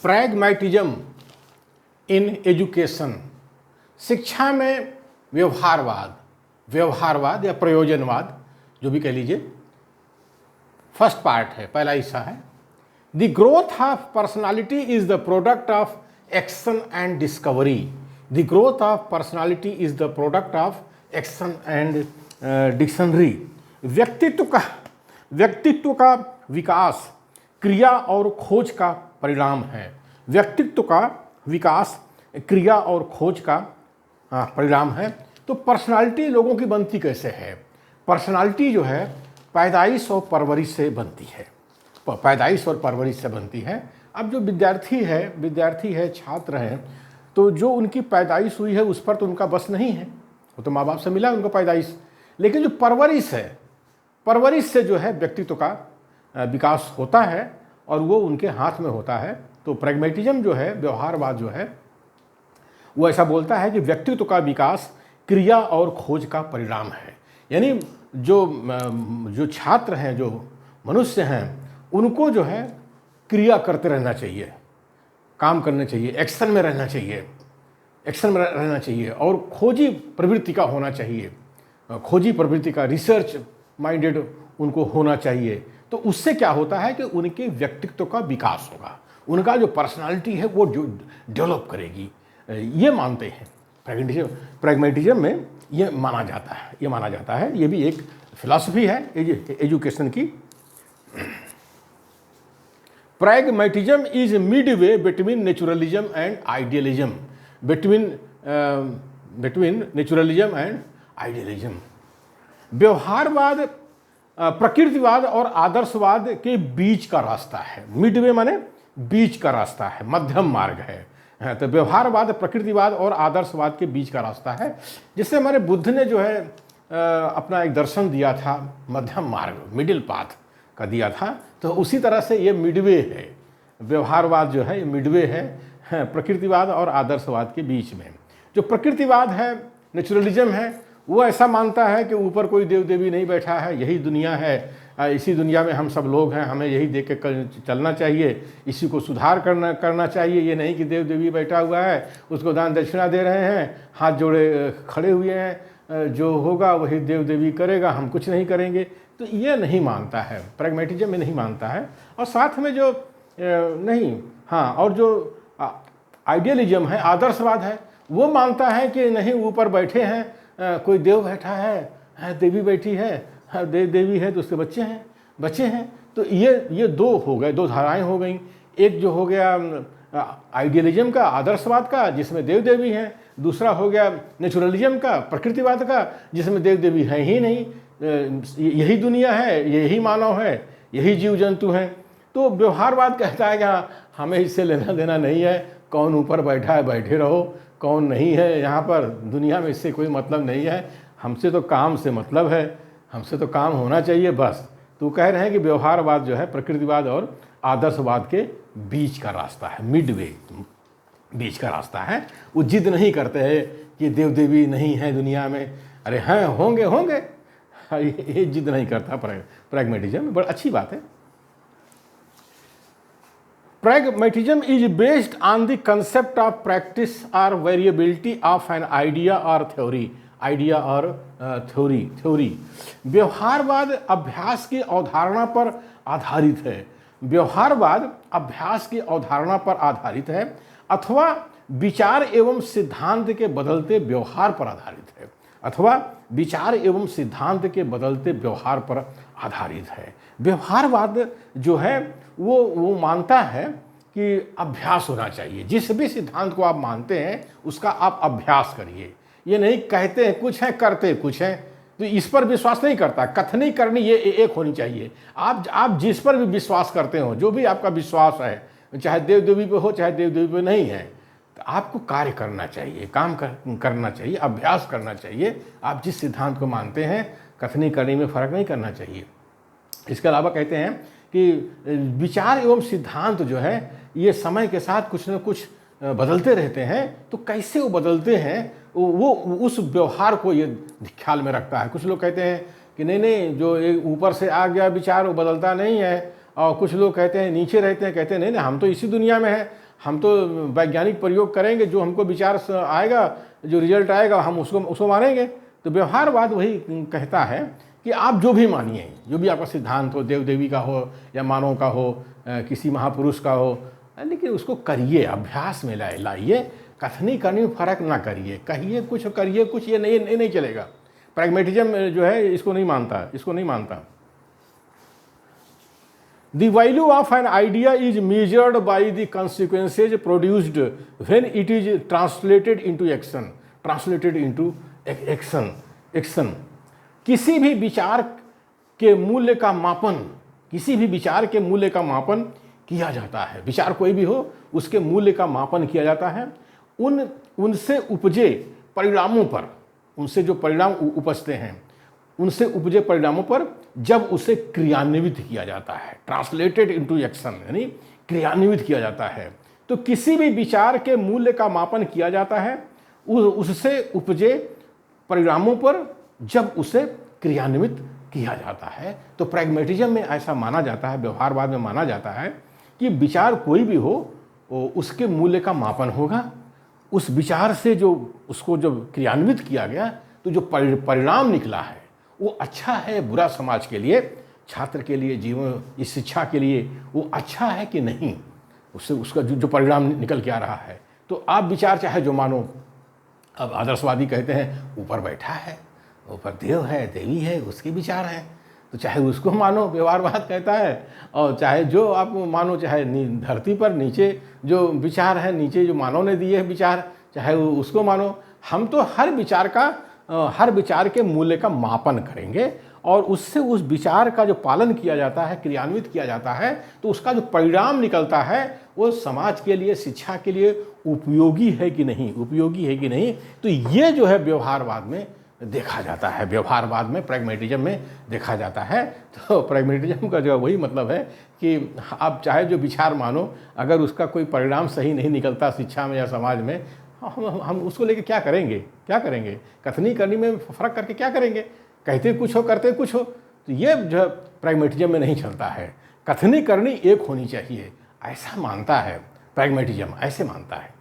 प्रैग्मैटिज्म in education, शिक्षा में व्यवहारवाद या प्रयोजनवाद, जो भी कह लीजिए। फर्स्ट पार्ट है, पहला हिस्सा है, the growth of personality is the product of action and discovery. The growth of personality is the product of action and dictionary. व्यक्तित्व का विकास क्रिया और खोज का परिणाम है। व्यक्तित्व का विकास क्रिया और खोज का परिणाम है। तो पर्सनालिटी लोगों की बनती कैसे है? पर्सनालिटी जो है पैदाइश और परवरिश से बनती है। पैदाइश और परवरिश से बनती है। अब जो विद्यार्थी है, छात्र हैं, तो जो उनकी पैदाइश हुई है उस पर तो उनका बस नहीं है, वो तो माँ बाप से मिला है उनको पैदाइश। लेकिन जो परवरिश है, परवरिश से जो है व्यक्तित्व का विकास होता है और वो उनके हाथ में होता है। तो प्रैग्मैटिज्म जो है, व्यवहारवाद जो है, वो ऐसा बोलता है कि व्यक्तित्व का विकास क्रिया और खोज का परिणाम है। यानी जो छात्र हैं, जो मनुष्य हैं, उनको जो है क्रिया करते रहना चाहिए, काम करना चाहिए, एक्शन में रहना चाहिए और खोजी प्रवृत्ति का होना चाहिए, खोजी प्रवृत्ति का, रिसर्च माइंडेड उनको होना चाहिए। तो उससे क्या होता है कि उनके व्यक्तित्व का विकास होगा, उनका जो पर्सनालिटी है वो जो डेवलप करेगी। ये मानते हैं प्रैग्मैटिज्म में, ये माना जाता है। ये भी एक फिलॉसफी है एजुकेशन की। Pragmatism is midway between naturalism and idealism. Between naturalism and idealism. व्यवहारवाद प्रकृतिवाद और आदर्शवाद के बीच का रास्ता है। मिडवे माने बीच का रास्ता है, मध्यम मार्ग है। तो व्यवहारवाद प्रकृतिवाद और आदर्शवाद के बीच का रास्ता है। जिससे हमारे बुद्ध ने जो है अपना एक दर्शन दिया था, मध्यम मार्ग, मिडिल पाथ का दिया था। तो उसी तरह से ये मिडवे है, व्यवहारवाद जो है ये मिडवे है प्रकृतिवाद और आदर्शवाद के बीच में। जो प्रकृतिवाद है, नेचुरलिज्म है, वो ऐसा मानता है कि ऊपर कोई देव देवी नहीं बैठा है, यही दुनिया है, इसी दुनिया में हम सब लोग हैं, हमें यही देख के चलना चाहिए, इसी को सुधार करना चाहिए। ये नहीं कि देव देवी बैठा हुआ है, उसको दान दक्षिणा दे रहे हैं, हाथ जोड़े खड़े हुए हैं, जो होगा वही देव देवी करेगा, हम कुछ नहीं करेंगे। तो ये नहीं मानता है, प्रैग्मैटिज्म में नहीं मानता है। और साथ में जो और जो आइडियलिज्म है, आदर्शवाद है, वो मानता है कि नहीं, ऊपर बैठे हैं, कोई देव बैठा है, देवी बैठी है, देवी है तो उसके बच्चे हैं। तो ये दो हो गए, दो धाराएं हो गई। एक जो हो गया आइडियलिज्म का, आदर्शवाद का, जिसमें देव देवी हैं। दूसरा हो गया नेचुरलिज्म का, प्रकृतिवाद का, जिसमें देव देवी हैं ही नहीं, यही दुनिया है, यही मानव है, यही जीव जंतु हैं। तो व्यवहारवाद कहता है कि हमें इससे लेना देना नहीं है, कौन ऊपर बैठा है बैठे रहो, कौन नहीं है यहाँ पर दुनिया में, इससे कोई मतलब नहीं है, हमसे तो काम से मतलब है, हमसे तो काम होना चाहिए बस। तो कह रहे हैं कि व्यवहारवाद जो है प्रकृतिवाद और आदर्शवाद के बीच का रास्ता है, मिडवे, बीच का रास्ता है। वो जिद नहीं करते हैं कि देव देवी नहीं है दुनिया में, अरे हैं, होंगे, ये जिद नहीं करता प्रैग्मैटिज्म। बड़ी अच्छी बात है। Pragmatism is based on the concept of practice or variability of an idea or theory. व्यवहारवाद अभ्यास की अवधारणा पर आधारित है। व्यवहारवाद अभ्यास की अवधारणा पर आधारित है अथवा विचार एवं सिद्धांत के बदलते व्यवहार पर आधारित है। व्यवहारवाद जो है वो मानता है कि अभ्यास होना चाहिए। जिस भी सिद्धांत को आप मानते हैं उसका आप अभ्यास करिए। ये नहीं कहते हैं कुछ है, करते कुछ है, तो इस पर विश्वास नहीं करता। कथनी करनी ये एक होनी चाहिए। आप जिस पर भी विश्वास करते हो, जो भी आपका विश्वास है, चाहे देव देवी पे हो चाहे देव देवी पे नहीं है, तो आपको कार्य करना चाहिए, काम करना चाहिए, अभ्यास करना चाहिए। आप जिस सिद्धांत को मानते हैं, कथनी करने में फ़र्क नहीं करना चाहिए। इसके अलावा कहते हैं कि विचार एवं सिद्धांत जो है ये समय के साथ कुछ न कुछ बदलते रहते हैं। तो कैसे वो बदलते हैं, वो उस व्यवहार को ये ख्याल में रखता है। कुछ लोग कहते हैं कि नहीं, जो ऊपर से आ गया विचार वो बदलता नहीं है, और कुछ लोग कहते हैं नीचे रहते हैं, कहते हैं नहीं, हम तो इसी दुनिया में हैं, हम तो वैज्ञानिक प्रयोग करेंगे, जो हमको विचार आएगा, जो रिजल्ट आएगा हम उसको मानेंगे। तो व्यवहारवाद वही कहता है कि आप जो भी मानिए, जो भी आपका सिद्धांत हो, देव देवी का हो या मानव का हो, किसी महापुरुष का हो, लेकिन उसको करिए, अभ्यास में लाइए। कथनी करनी में फ़र्क ना करिए, कहिए कुछ करिए कुछ, ये नहीं चलेगा। प्रैग्मेटिज्म जो है इसको नहीं मानता। The value of an idea is measured by the consequences produced when it is translated into action. किसी भी विचार के मूल्य का मापन किया जाता है। विचार कोई भी हो, उसके मूल्य का मापन किया जाता है उनसे उपजे परिणामों पर, उनसे जो परिणाम उपजते हैं उनसे उपजे परिणामों पर जब उसे क्रियान्वित किया जाता है। ट्रांसलेटेड इनटू एक्शन यानी क्रियान्वित किया जाता है। तो किसी भी विचार के मूल्य का मापन किया जाता है उससे उपजे परिणामों पर जब उसे क्रियान्वित किया जाता है। तो प्रैग्मेटिज्म में ऐसा माना जाता है, व्यवहारवाद में माना जाता है कि विचार कोई भी हो उसके मूल्य का मापन होगा। उस विचार से जो उसको जब क्रियान्वित किया गया तो जो परिणाम निकला है वो अच्छा है बुरा, समाज के लिए, छात्र के लिए, जीवन, इस शिक्षा के लिए वो अच्छा है कि नहीं, उससे उसका जो परिणाम निकल के आ रहा है। तो आप विचार चाहे जो मानो, अब आदर्शवादी कहते हैं ऊपर बैठा है, ऊपर देव है, देवी है, उसके विचार हैं, तो चाहे उसको मानो, व्यवहारवाद कहता है, और चाहे जो आप मानो, चाहे धरती पर नीचे जो विचार है, नीचे जो मानव ने दिए विचार, चाहे उसको मानो। हम तो हर विचार के मूल्य का मापन करेंगे और उससे उस विचार का जो पालन किया जाता है, क्रियान्वित किया जाता है, तो उसका जो परिणाम निकलता है वो समाज के लिए, शिक्षा के लिए उपयोगी है कि नहीं। तो ये जो है व्यवहारवाद में देखा जाता है, व्यवहारवाद में, प्रैग्मेटिज्म में देखा जाता है। तो प्रैग्मेटिज्म का जो वही मतलब है कि आप चाहे जो विचार मानो, अगर उसका कोई परिणाम सही नहीं निकलता शिक्षा में या समाज में, हम उसको लेके क्या करेंगे? कथनी करनी में फ़र्क करके क्या करेंगे? कहते कुछ हो, करते कुछ हो। तो ये जो प्रैग्मेटिज्म में नहीं चलता है। कथनी करनी एक होनी चाहिए, ऐसा मानता है प्रैग्मेटिज्म, ऐसे मानता है।